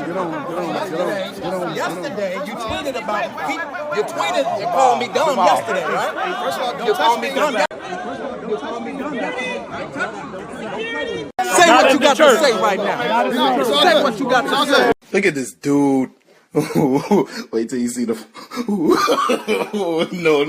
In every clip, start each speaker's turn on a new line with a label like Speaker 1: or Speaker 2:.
Speaker 1: Yesterday, you tweeted about you tweeted and called me dumb yesterday, right? First of all, you called me dumb. Say what you got to say right now. Say what you got to say.
Speaker 2: Look at this dude. Wait till you see the. No.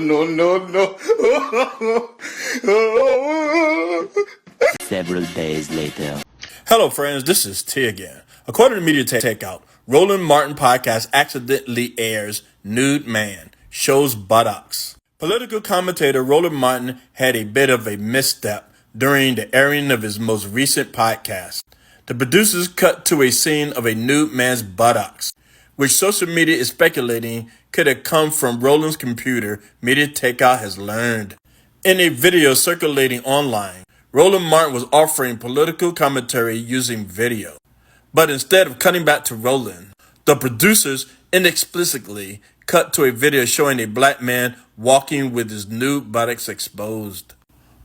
Speaker 3: Several days later.
Speaker 4: Hello, friends. This is T again. According to Media Takeout, Roland Martin podcast accidentally airs Nude Man, shows buttocks. Political commentator Roland Martin had a bit of a misstep during the airing of his most recent podcast. The producers cut to a scene of a nude man's buttocks, which social media is speculating could have come from Roland's computer. Media Takeout has learned. In a video circulating online, Roland Martin was offering political commentary using video. But instead of cutting back to Roland, the producers inexplicably cut to a video showing a black man walking with his nude buttocks exposed.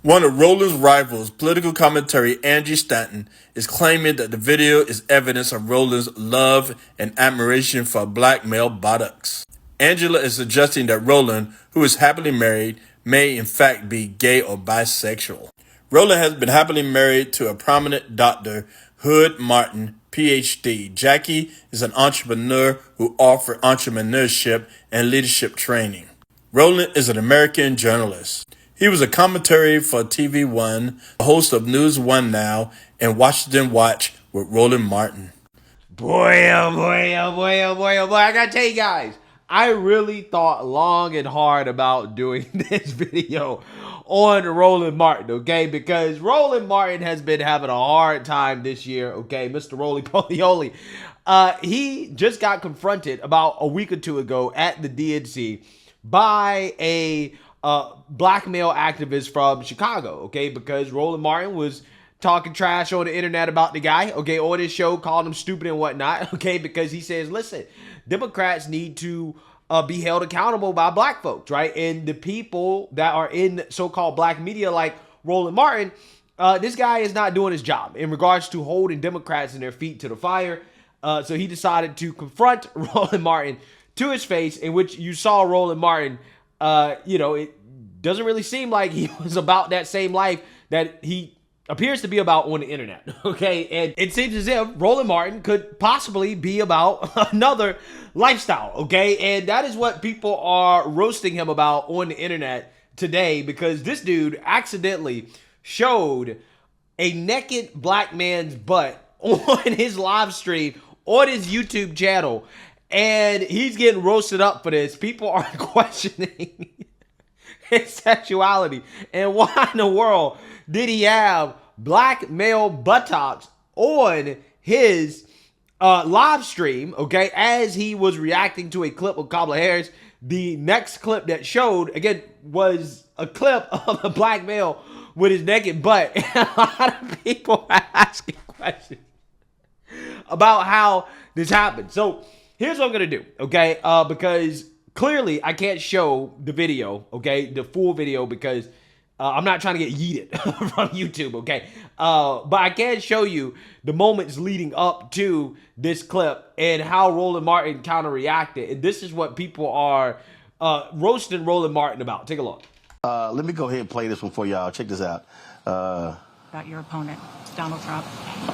Speaker 4: One of Roland's rivals, political commentary Angie Stanton, is claiming that the video is evidence of Roland's love and admiration for black male buttocks. Angela is suggesting that Roland, who is happily married, may in fact be gay or bisexual. Roland has been happily married to a prominent doctor, Hood Martin, PhD. Jackie is an entrepreneur who offers entrepreneurship and leadership training. Roland is an American journalist. He was a commentary for TV One, a host of News One Now, and Washington Watch with Roland Martin.
Speaker 5: Boy, oh boy, oh boy, oh boy, oh boy. I gotta tell you guys, I really thought long and hard about doing this video on Roland Martin, okay? Because Roland Martin has been having a hard time this year, okay? Mr. Roly-Poly-Oly. He just got confronted about a week or two ago at the DNC by a black male activist from Chicago, okay? Because Roland Martin was talking trash on the internet about the guy, okay, on his show, calling him stupid and whatnot, okay? Because he says, listen, Democrats need to be held accountable by black folks, right? And the people that are in so-called black media like Roland Martin, this guy is not doing his job in regards to holding Democrats and their feet to the fire. So he decided to confront Roland Martin to his face, in which you saw Roland Martin, it doesn't really seem like he was about that same life that he appears to be about on the internet, okay? And it seems as if Roland Martin could possibly be about another lifestyle, okay? And that is what people are roasting him about on the internet today, because this dude accidentally showed a naked black man's butt on his live stream on his YouTube channel, and he's getting roasted up for this. People are questioning his sexuality, and why in the world did he have black male buttocks on his live stream, okay, as he was reacting to a clip of Kamala Harris. The next clip that showed, again, was a clip of a black male with his naked butt. And a lot of people are asking questions about how this happened. So here's what I'm going to do, okay, because clearly I can't show the video, okay, the full video, because I'm not trying to get yeeted from YouTube, okay? But I can show you the moments leading up to this clip and how Roland Martin counter-reacted. And this is what people are roasting Roland Martin about. Take a look.
Speaker 6: Let me go ahead and play this one for y'all. Check this out.
Speaker 7: About your opponent, Donald Trump.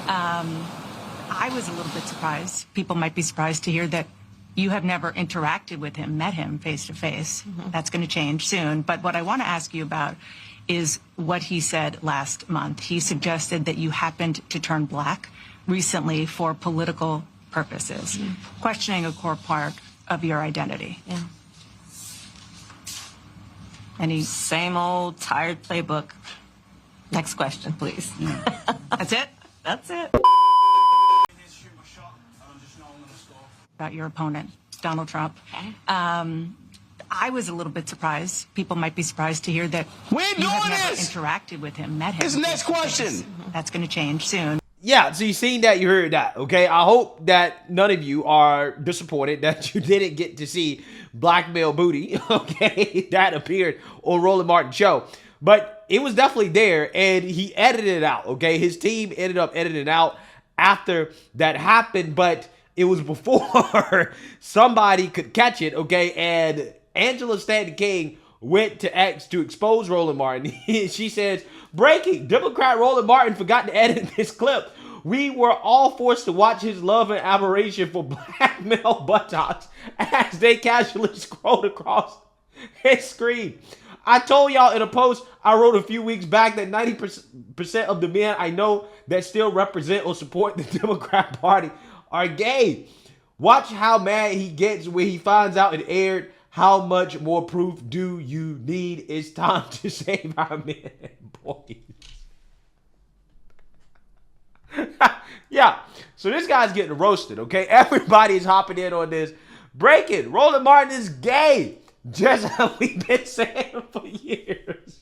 Speaker 7: I was a little bit surprised. People might be surprised to hear that you have never interacted with him, met him face-to-face. That's going to change soon. But what I want to ask you about is what he said last month. He suggested that you happened to turn black recently for political purposes, questioning a core part of your identity.
Speaker 8: Yeah.
Speaker 7: Any
Speaker 8: same old tired playbook. Next question, please.
Speaker 7: That's it?
Speaker 8: That's it.
Speaker 7: About your opponent, Donald Trump.
Speaker 8: Okay.
Speaker 7: I was a little bit surprised. People might be surprised to hear that
Speaker 6: We ain't
Speaker 7: you have
Speaker 6: doing
Speaker 7: never
Speaker 6: this.
Speaker 7: interacted with him, met him.
Speaker 6: This next question.
Speaker 7: That's going to change soon.
Speaker 5: Yeah, so you seen that, you heard that, okay? I hope that none of you are disappointed that you didn't get to see black male booty, okay, that appeared on Roland Martin's show. But it was definitely there, and he edited it out, okay? His team ended up editing it out after that happened, but it was before somebody could catch it, okay? And Angela Stanton King went to X to expose Roland Martin. She says, breaking, Democrat Roland Martin forgot to edit this clip. We were all forced to watch his love and admiration for black male buttocks as they casually scrolled across his screen. I told y'all in a post I wrote a few weeks back that 90% of the men I know that still represent or support the Democrat Party are gay. Watch how mad he gets when he finds out it aired. How much more proof do you need? It's time to save our men and boys. Yeah, so this guy's getting roasted, okay? Everybody's hopping in on this. Breaking, Roland Martin is gay. Just how we've been saying for years.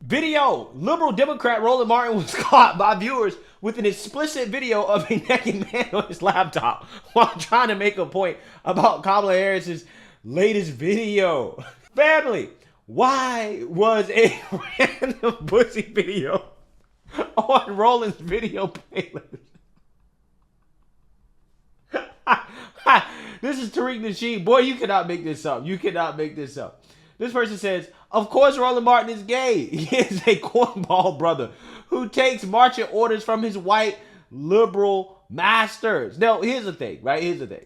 Speaker 5: Video, liberal Democrat Roland Martin was caught by viewers with an explicit video of a naked man on his laptop while trying to make a point about Kamala Harris's latest video. Family, why was a random pussy video on Roland's video playlist? This is Tariq Nasheed. Boy, you cannot make this up. You cannot make this up. This person says, of course Roland Martin is gay. He is a cornball brother who takes marching orders from his white liberal masters. Now, here's the thing, right? Here's the thing.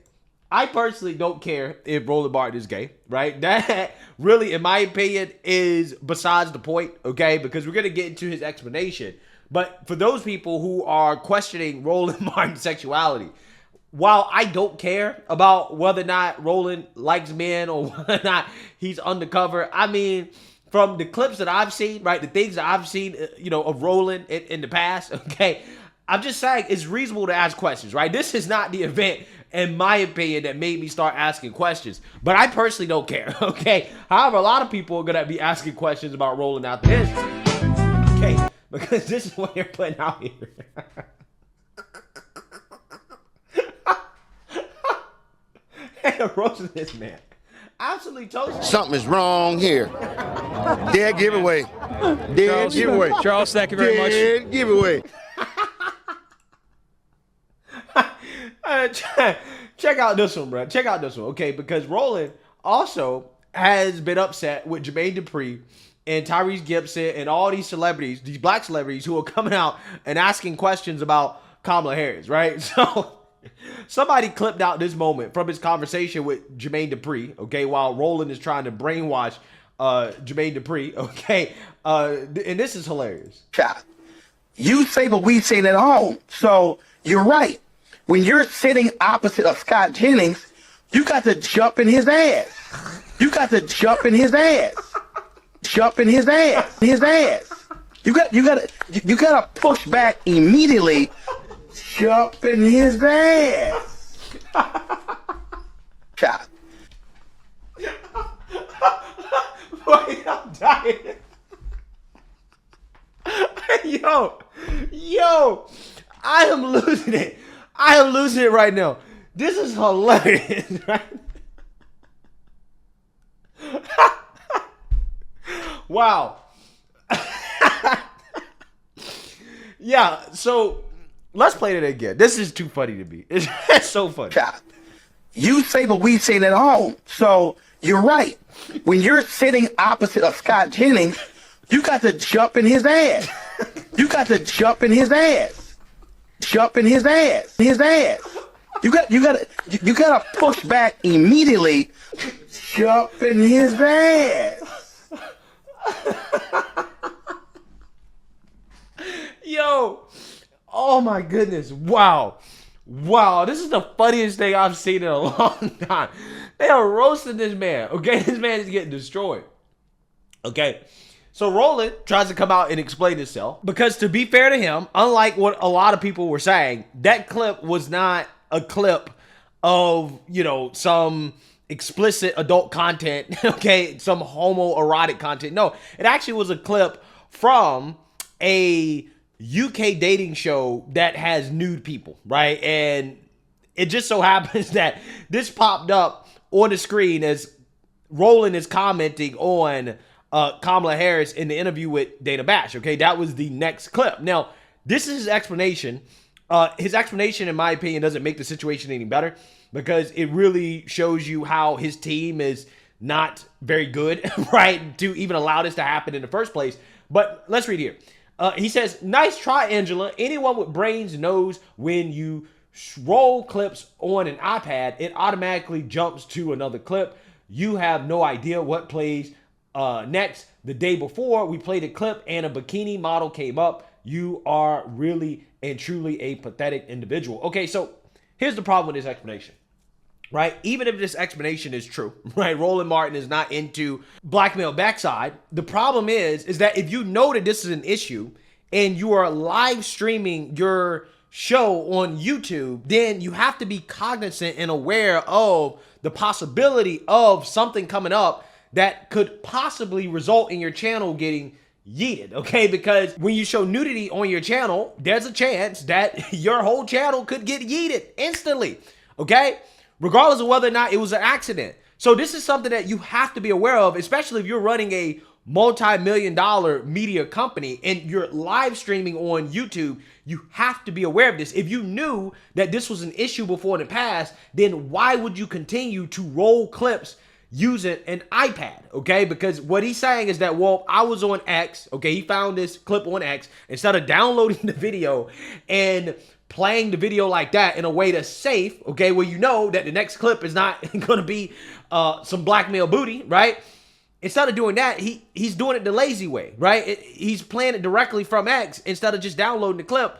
Speaker 5: I personally don't care if Roland Martin is gay, right? That really, in my opinion, is besides the point, okay? Because we're going to get into his explanation. But for those people who are questioning Roland Martin's sexuality, while I don't care about whether or not Roland likes men or whether or not he's undercover, I mean, from the clips that I've seen, right, the things that I've seen, of Roland in the past, okay, I'm just saying it's reasonable to ask questions, right? This is not the event, in my opinion, that made me start asking questions. But I personally don't care, okay? However, a lot of people are going to be asking questions about Roland after this, okay? Because this is what they're putting out here. Roasting this man. Absolutely toasted.
Speaker 6: Something is wrong here. Dead giveaway. Dead giveaway.
Speaker 9: Charles, thank you very much.
Speaker 6: Dead giveaway.
Speaker 5: Check out this one, bro. Check out this one, okay? Because Roland also has been upset with Jermaine Dupri and Tyrese Gibson and all these celebrities, these black celebrities who are coming out and asking questions about Kamala Harris, right? So somebody clipped out this moment from his conversation with Jermaine Dupri, okay, while Roland is trying to brainwash Jermaine Dupri, okay? And this is hilarious.
Speaker 10: You say what we say at home, so you're right. When you're sitting opposite of Scott Jennings, you got to jump in his ass. You got to jump in his ass. Jump in his ass. His ass. You got to push back immediately. Jump in his ass. Chop.
Speaker 5: Wait, I'm dying. Yo, I am losing it. I am losing it right now. This is hilarious, right? Wow. Yeah, so let's play it again. This is too funny to me. It's so funny.
Speaker 10: You say what we say at home, so you're right. When you're sitting opposite of Scott Jennings, you got to jump in his ass. You got to jump in his ass. Jump in his ass. His ass. You got to push back immediately. Jump in his ass.
Speaker 5: Yo, oh my goodness, wow, this is the funniest thing I've seen in a long time. They are roasting this man, okay? This man is getting destroyed, okay? So Roland tries to come out and explain himself, because to be fair to him, unlike what a lot of people were saying, that clip was not a clip of, some explicit adult content, okay, some homoerotic content. No, it actually was a clip from a UK dating show that has nude people, right? And it just so happens that this popped up on the screen as Roland is commenting on Kamala Harris in the interview with Dana Bash, okay? That was the next clip. Now, this is his explanation His explanation, in my opinion, doesn't make the situation any better because it really shows you how his team is not very good, right, to even allow this to happen in the first place. But let's read here. He says, nice try, Angela. Anyone with brains knows when you roll clips on an iPad, it automatically jumps to another clip. You have no idea what plays next. The day before, we played a clip and a bikini model came up. You are really and truly a pathetic individual. Okay, so here's the problem with this explanation, right? Even if this explanation is true, right? Roland Martin is not into blackmail backside. The problem is that if you know that this is an issue and you are live streaming your show on YouTube, then you have to be cognizant and aware of the possibility of something coming up that could possibly result in your channel getting yeeted, okay? Because when you show nudity on your channel, there's a chance that your whole channel could get yeeted instantly, okay? Regardless of whether or not it was an accident. So this is something that you have to be aware of, especially if you're running a multi-million-dollar media company and you're live streaming on YouTube. You have to be aware of this. If you knew that this was an issue before in the past, then why would you continue to roll clips using an iPad, okay? Because what he's saying is that, well, I was on X, okay? He found this clip on X. Instead of downloading the video and playing the video like that in a way that's safe, okay, where you know that the next clip is not going to be some blackmail booty, right? Instead of doing that, he's doing it the lazy way, right? He's playing it directly from X instead of just downloading the clip.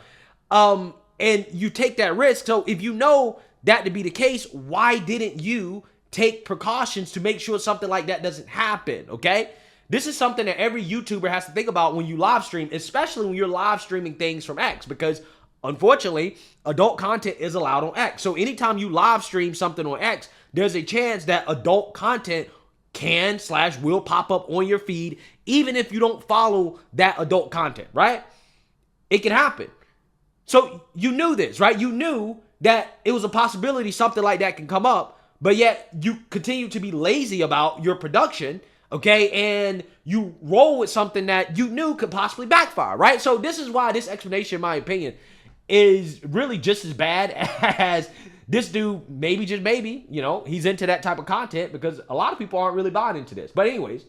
Speaker 5: And you take that risk. So if you know that to be the case, why didn't you take precautions to make sure something like that doesn't happen, okay? This is something that every YouTuber has to think about when you live stream, especially when you're live streaming things from X, because unfortunately, adult content is allowed on X. So anytime you live stream something on X, there's a chance that adult content can/will pop up on your feed, even if you don't follow that adult content, right? It can happen. So you knew this, right? You knew that it was a possibility something like that can come up, but yet you continue to be lazy about your production, okay? And you roll with something that you knew could possibly backfire, right? So this is why this explanation, in my opinion, is really just as bad as this dude, maybe, just maybe, you know, he's into that type of content because a lot of people aren't really buying into this. But anyways,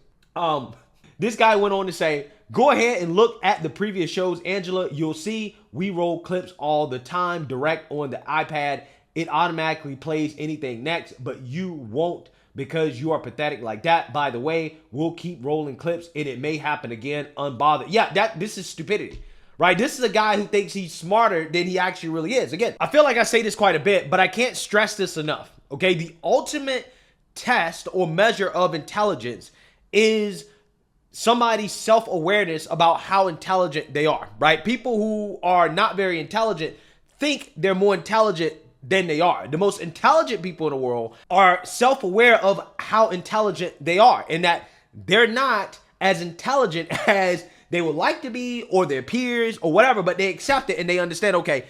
Speaker 5: this guy went on to say, go ahead and look at the previous shows, Angela. You'll see we roll clips all the time direct on the iPad. It automatically plays anything next, but you won't because you are pathetic like that. By the way, we'll keep rolling clips and it may happen again unbothered. Yeah, this is stupidity, right? This is a guy who thinks he's smarter than he actually really is. Again, I feel like I say this quite a bit, but I can't stress this enough, okay? The ultimate test or measure of intelligence is somebody's self-awareness about how intelligent they are, right? People who are not very intelligent think they're more intelligent than they are. The most intelligent people in the world are self-aware of how intelligent they are and that they're not as intelligent as they would like to be or their peers or whatever, but they accept it and they understand, okay,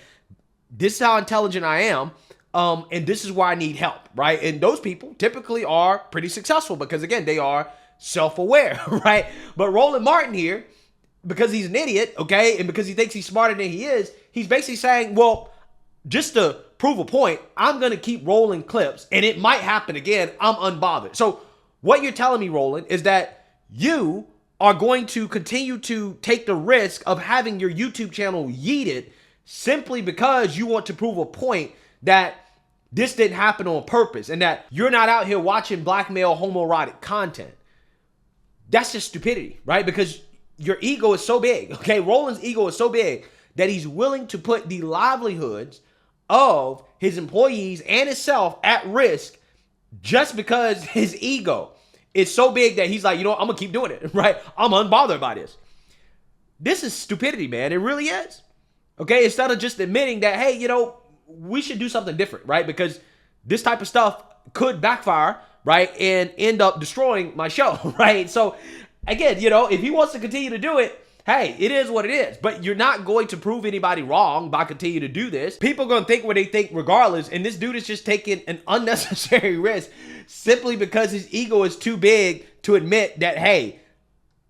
Speaker 5: this is how intelligent I am, and this is why I need help, right? And those people typically are pretty successful because, again, they are self-aware, right? But Roland Martin here, because he's an idiot, okay, and because he thinks he's smarter than he is, he's basically saying, well, just to prove a point, I'm going to keep rolling clips and it might happen again. I'm unbothered. So what you're telling me, Roland, is that you are going to continue to take the risk of having your YouTube channel yeeted simply because you want to prove a point that this didn't happen on purpose and that you're not out here watching blackmail homoerotic content. That's just stupidity, right? Because your ego is so big, okay? Roland's ego is so big that he's willing to put the livelihoods of his employees and himself at risk just because his ego is so big that he's like, you know, I'm gonna keep doing it, right? I'm unbothered by this. This is stupidity, man. It really is. Okay, instead of just admitting that, hey, you know, we should do something different, right? Because this type of stuff could backfire, right? And end up destroying my show, right? So again, you know, if he wants to continue to do it, hey, it is what it is. But you're not going to prove anybody wrong by continuing to do this. People are going to think what they think regardless. And this dude is just taking an unnecessary risk simply because his ego is too big to admit that, hey,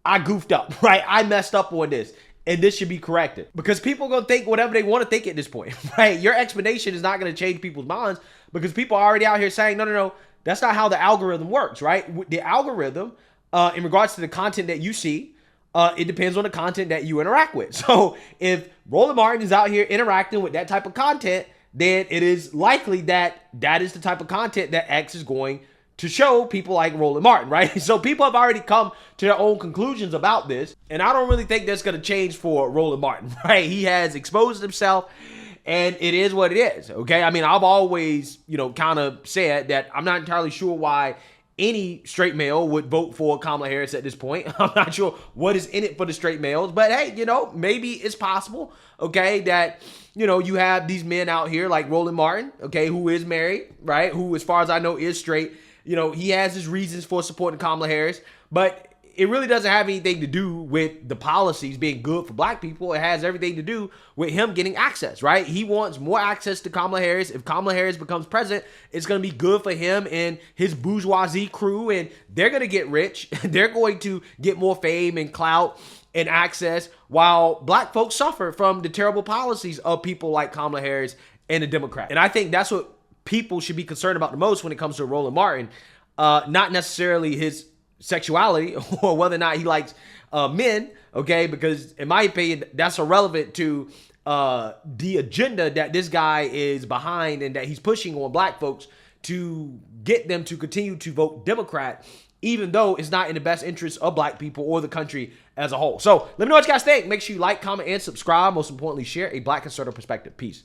Speaker 5: I goofed up, right? I messed up on this. and this should be corrected. Because people are going to think whatever they want to think at this point, right? Your explanation is not going to change people's minds because people are already out here saying, no, that's not how the algorithm works, right? The algorithm, in regards to the content that you see, it depends on the content that you interact with. So if Roland Martin is out here interacting with that type of content, then it is likely that that is the type of content that X is going to show people like Roland Martin, right? So people have already come to their own conclusions about this, and I don't really think that's going to change for Roland Martin, right? He has exposed himself, and it is what it is, okay? I mean, I've always, kind of said that I'm not entirely sure why any straight male would vote for Kamala Harris at this point. I'm not sure what is in it for the straight males, but hey, maybe it's possible, okay, that, you have these men out here like Roland Martin, okay, who is married, right, who, as far as I know, is straight. He has his reasons for supporting Kamala Harris, but it really doesn't have anything to do with the policies being good for black people. It has everything to do with him getting access, right? He wants more access to Kamala Harris. If Kamala Harris becomes president, it's going to be good for him and his bourgeoisie crew, and they're going to get rich. They're going to get more fame and clout and access, while black folks suffer from the terrible policies of people like Kamala Harris and the Democrats. And I think that's what people should be concerned about the most when it comes to Roland Martin, not necessarily his sexuality or whether or not he likes men, okay, because in my opinion, that's irrelevant to the agenda that this guy is behind and that he's pushing on black folks to get them to continue to vote Democrat, even though it's not in the best interest of black people or the country as a whole. So let me know what you guys think. Make sure you like, comment, and subscribe. Most importantly, share a black conservative perspective. Peace.